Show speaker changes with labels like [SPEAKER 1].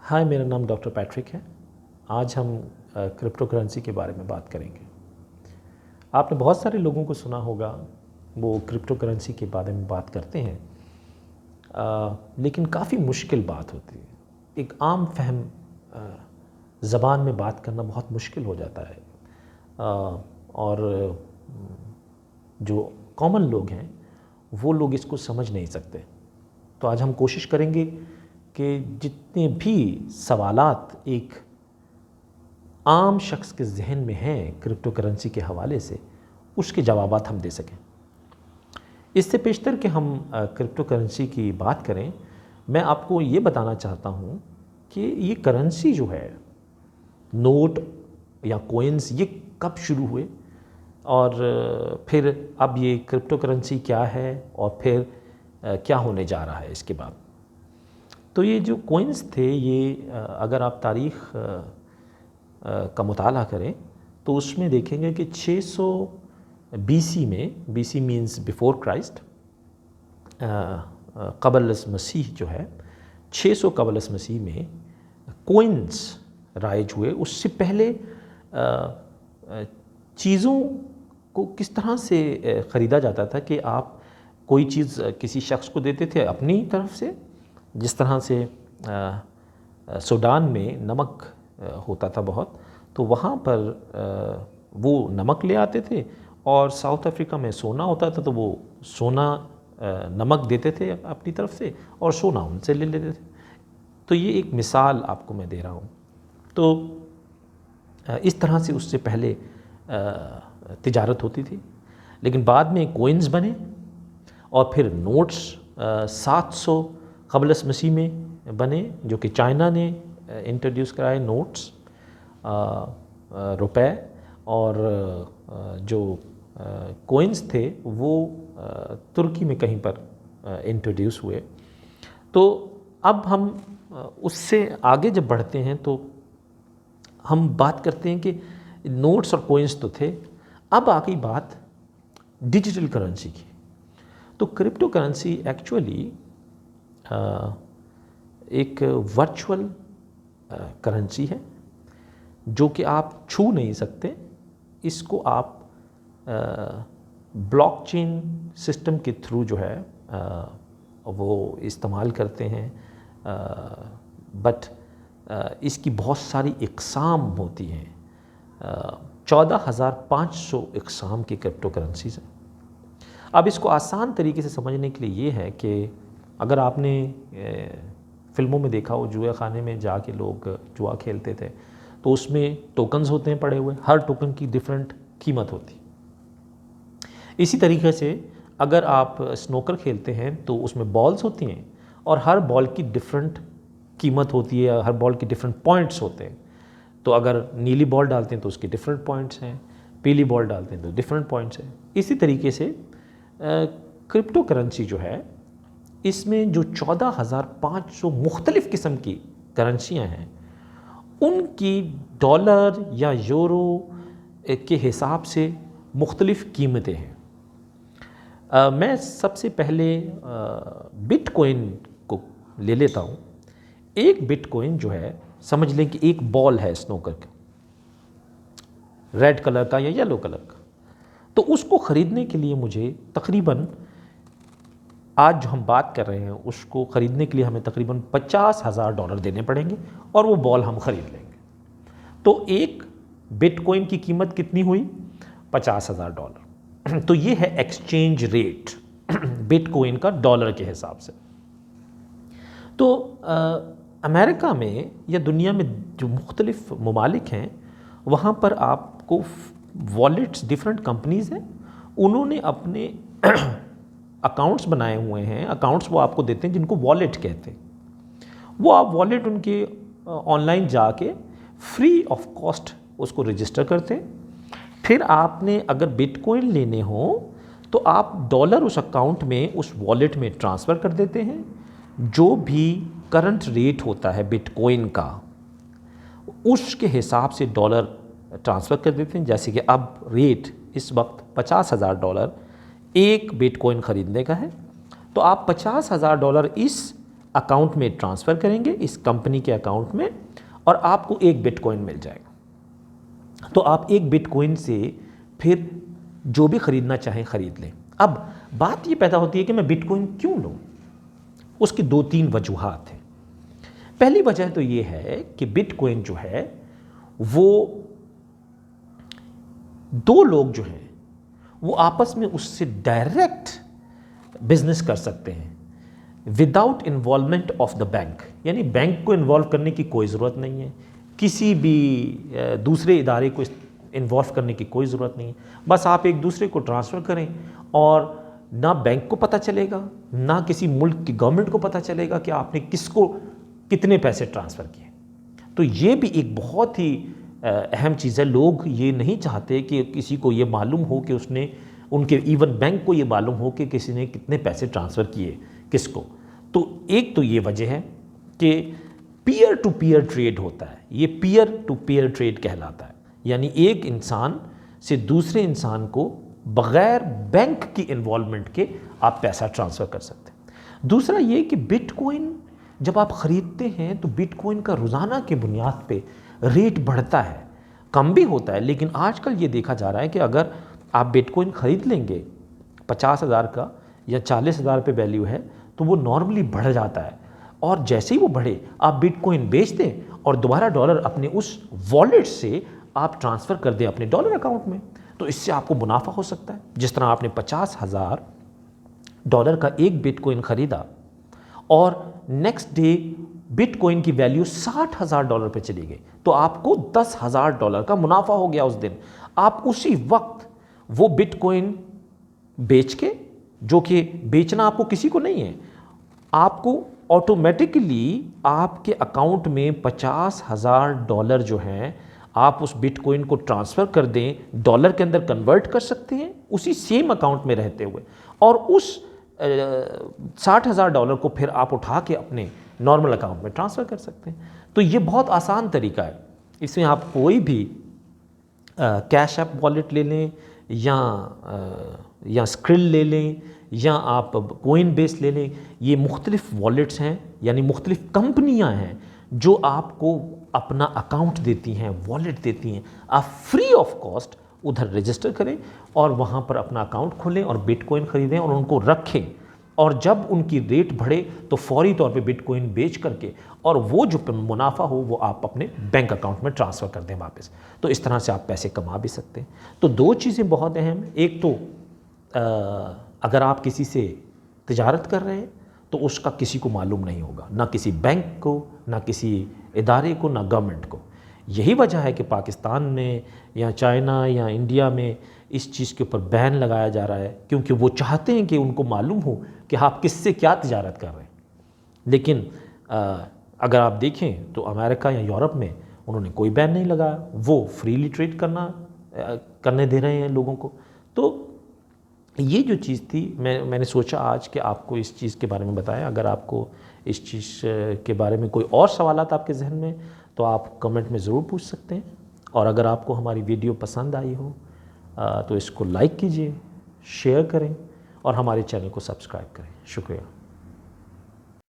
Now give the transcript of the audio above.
[SPEAKER 1] हाय, मेरा नाम doctor Patrick है। आज हम क्रिप्टो करेंसी के बारे में बात करेंगे। आपने बहुत सारे लोगों को सुना होगा, वो क्रिप्टो करेंसी के बारे में बात करते हैं, लेकिन काफ़ी मुश्किल बात होती है। एक आम फहम ज़बान में बात करना बहुत मुश्किल हो जाता है, और जो कॉमन लोग हैं वो लोग इसको समझ नहीं सकते। तो आज हम कोशिश करेंगे कि जितने भी सवालात एक आम शख्स के जहन में हैं क्रिप्टो करेंसी के हवाले से, उसके जवाबात हम दे सकें। इससे पेशतर कि हम क्रिप्टो करेंसी की बात करें, मैं आपको ये बताना चाहता हूँ कि ये करेंसी जो है, नोट या कोइंस, ये कब शुरू हुए और फिर अब ये क्रिप्टो करेंसी क्या है और फिर क्या होने जा रहा है इसके बाद। तो ये जो कोइंस थे, ये अगर आप तारीख़ का मुताला करें तो उसमें देखेंगे कि 600 BC में, BC मीन्स बिफ़ोर क्राइस्ट, क़ब्ल मसीह जो है, 600 क़ब्ल मसीह में कोइंस राइज हुए। उससे पहले चीज़ों को किस तरह से ख़रीदा जाता था कि आप कोई चीज़ किसी शख्स को देते थे अपनी तरफ से, जिस तरह से सूडान में नमक होता था बहुत, तो वहाँ पर वो नमक ले आते थे, और साउथ अफ्रीका में सोना होता था तो वो सोना नमक देते थे अपनी तरफ से और सोना उनसे ले लेते थे। तो ये एक मिसाल आपको मैं दे रहा हूँ। तो इस तरह से उससे पहले तिजारत होती थी, लेकिन बाद में कोइंस बने और फिर नोट्स 700 क़ब्ल मसीह में बने, जो कि चाइना ने इंट्रोड्यूस कराए नोट्स, रुपए। और जो कोइंस थे वो तुर्की में कहीं पर इंट्रोड्यूस हुए। तो अब हम उससे आगे जब बढ़ते हैं तो हम बात करते हैं कि नोट्स और कोइंस तो थे, अब आ गई बात डिजिटल करेंसी की। तो क्रिप्टो करेंसी एक्चुअली एक वर्चुअल करेंसी है जो कि आप छू नहीं सकते। इसको आप ब्लॉकचेन सिस्टम के थ्रू जो है वो इस्तेमाल करते हैं, बट इसकी बहुत इकसाम इक़साम होती हैं। 14,500 इक़साम की क्रिप्टो करेंसीज हैं। अब इसको आसान तरीके से समझने के लिए ये है कि अगर आपने फ़िल्मों में देखा हो, जुए खाने में जाके लोग जुआ खेलते थे, तो उसमें टोकन्स होते हैं पड़े हुए, हर टोकन की डिफरेंट कीमत होती। इसी तरीके से अगर आप स्नोकर खेलते हैं तो उसमें बॉल्स होती हैं और हर बॉल की डिफरेंट कीमत होती है, हर बॉल के डिफरेंट पॉइंट्स होते हैं। तो अगर नीली बॉल डालते हैं तो उसके डिफरेंट पॉइंट्स हैं, पीली बॉल डालते हैं तो डिफरेंट पॉइंट्स हैं। इसी तरीके से क्रिप्टो करेंसी जो है, इसमें जो 14,500 मुख्तलिफ़ किस्म की करेंसियाँ हैं, उनकी डॉलर या यूरो के हिसाब से मुख्तलिफ़ कीमतें हैं। मैं सबसे पहले बिटकॉइन को ले लेता हूँ। एक बिटकॉइन जो है, समझ लें कि एक बॉल है स्नोकर का, रेड कलर का या येलो कलर का। तो उसको ख़रीदने के लिए मुझे तकरीबन, आज जो हम बात कर रहे हैं, उसको ख़रीदने के लिए हमें तकरीबन $50,000 देने पड़ेंगे और वो बॉल हम ख़रीद लेंगे। तो एक बिटकॉइन की कीमत कितनी हुई? $50,000। तो ये है एक्सचेंज रेट बिटकॉइन का डॉलर के हिसाब से। तो अमेरिका में या दुनिया में जो मुख्तलिफ़ ममालिक हैं, वहाँ पर आपको वॉलेट्स, डिफरेंट कंपनीज़ हैं, उन्होंने अपने अकाउंट्स बनाए हुए हैं। अकाउंट्स वो आपको देते हैं जिनको वॉलेट कहते हैं। वो आप वॉलेट उनके ऑनलाइन जाके फ्री ऑफ कॉस्ट उसको रजिस्टर करते हैं। फिर आपने अगर बिटकॉइन लेने हो तो आप डॉलर उस अकाउंट में, उस वॉलेट में ट्रांसफ़र कर देते हैं। जो भी करंट रेट होता है बिटकॉइन का, उसके हिसाब से डॉलर ट्रांसफ़र कर देते हैं। जैसे कि अब रेट इस वक्त $50,000 एक बिटकॉइन ख़रीदने का है, तो आप $50,000 इस अकाउंट में ट्रांसफ़र करेंगे, इस कंपनी के अकाउंट में, और आपको एक बिटकॉइन मिल जाएगा। तो आप एक बिटकॉइन से फिर जो भी ख़रीदना चाहें ख़रीद लें। अब बात ये पैदा होती है कि मैं बिटकॉइन क्यों लूँ। उसकी 2-3 वजूहात हैं। पहली वजह तो ये है कि बिटकॉइन जो है वो दो लोग जो हैं वो आपस में उससे डायरेक्ट बिजनेस कर सकते हैं without involvement of the bank. यानी बैंक को इन्वॉल्व करने की कोई ज़रूरत नहीं है, किसी भी दूसरे इदारे को इन्वॉल्व करने की कोई ज़रूरत नहीं है। बस आप एक दूसरे को ट्रांसफ़र करें और ना बैंक को पता चलेगा, ना किसी मुल्क की गवर्नमेंट को पता चलेगा कि आपने किसको कितने पैसे ट्रांसफ़र किए। तो ये भी एक बहुत ही अहम चीज़ है। लोग ये नहीं चाहते कि किसी को ये मालूम हो कि उसने, उनके इवन बैंक को ये मालूम हो कि किसी ने कितने पैसे ट्रांसफ़र किए किसको। तो एक तो ये वजह है कि पीयर टू पीयर ट्रेड होता है, ये पीयर टू पीयर ट्रेड कहलाता है। यानी एक इंसान से दूसरे इंसान को बग़ैर बैंक की इन्वॉल्वमेंट के आप पैसा ट्रांसफ़र कर सकते हैं। दूसरा ये कि बिटकॉइन जब आप ख़रीदते हैं तो बिटकॉइन का रोज़ाना के बुनियाद पे रेट बढ़ता है, कम भी होता है, लेकिन आजकल ये देखा जा रहा है कि अगर आप बिटकॉइन ख़रीद लेंगे 50,000 का या 40,000 पे वैल्यू है तो वो नॉर्मली बढ़ जाता है, और जैसे ही वो बढ़े आप बिटकॉइन बेच दें और दोबारा डॉलर अपने उस वॉलेट से आप ट्रांसफ़र कर दें अपने डॉलर अकाउंट में, तो इससे आपको मुनाफा हो सकता है। जिस तरह आपने $50,000 का एक बिटकॉइन ख़रीदा और नेक्स्ट डे बिटकॉइन की वैल्यू $60,000 पे चली गई, तो आपको $10,000 का मुनाफा हो गया उस दिन। आप उसी वक्त वो बिटकॉइन बेच के, जो कि बेचना आपको किसी को नहीं है, आपको ऑटोमेटिकली आपके अकाउंट में $50,000 जो हैं आप उस बिटकॉइन को ट्रांसफ़र कर दें, डॉलर के अंदर कन्वर्ट कर सकते हैं उसी सेम अकाउंट में रहते हुए, और उस $60,000 को फिर आप उठा के अपने नॉर्मल अकाउंट में ट्रांसफ़र कर सकते हैं। तो ये बहुत आसान तरीका है। इसमें आप कोई भी कैश ऐप वॉलेट ले लें या स्क्रिल ले लें या आप कोइन बेस ले लें, ये मुख्तलिफ वॉलेट्स हैं, यानी मुख्तलिफ कंपनियां हैं जो आपको अपना अकाउंट देती हैं, वॉलेट देती हैं। आप फ्री ऑफ कॉस्ट उधर रजिस्टर करें और वहाँ पर अपना अकाउंट खोलें और बिटकॉइन ख़रीदें और उनको रखें, और जब उनकी रेट बढ़े तो फौरी तौर पे बिटकॉइन बेच करके और वो जो मुनाफा हो वो आप अपने बैंक अकाउंट में ट्रांसफ़र कर दें वापस। तो इस तरह से आप पैसे कमा भी सकते हैं। तो दो चीज़ें बहुत अहम हैं। एक तो अगर आप किसी से तिजारत कर रहे हैं तो उसका किसी को मालूम नहीं होगा, ना किसी बैंक को, ना किसी इदारे को, ना गवर्नमेंट को। यही वजह है कि पाकिस्तान में या चाइना या इंडिया में इस चीज़ के ऊपर बैन लगाया जा रहा है, क्योंकि वो चाहते हैं कि उनको मालूम हो कि आप किससे क्या तिजारत कर रहे हैं। लेकिन अगर आप देखें तो अमेरिका या यूरोप में उन्होंने कोई बैन नहीं लगाया, वो फ्रीली ट्रेड करने दे रहे हैं लोगों को। तो ये जो चीज़ थी, मैंने सोचा आज कि आपको इस चीज़ के बारे में बताएं। अगर आपको इस चीज़ के बारे में कोई और सवालात आपके जहन में तो आप कमेंट में ज़रूर पूछ सकते हैं। और अगर आपको हमारी वीडियो पसंद आई हो तो इसको लाइक कीजिए, शेयर करें और हमारे चैनल को सब्सक्राइब करें। शुक्रिया।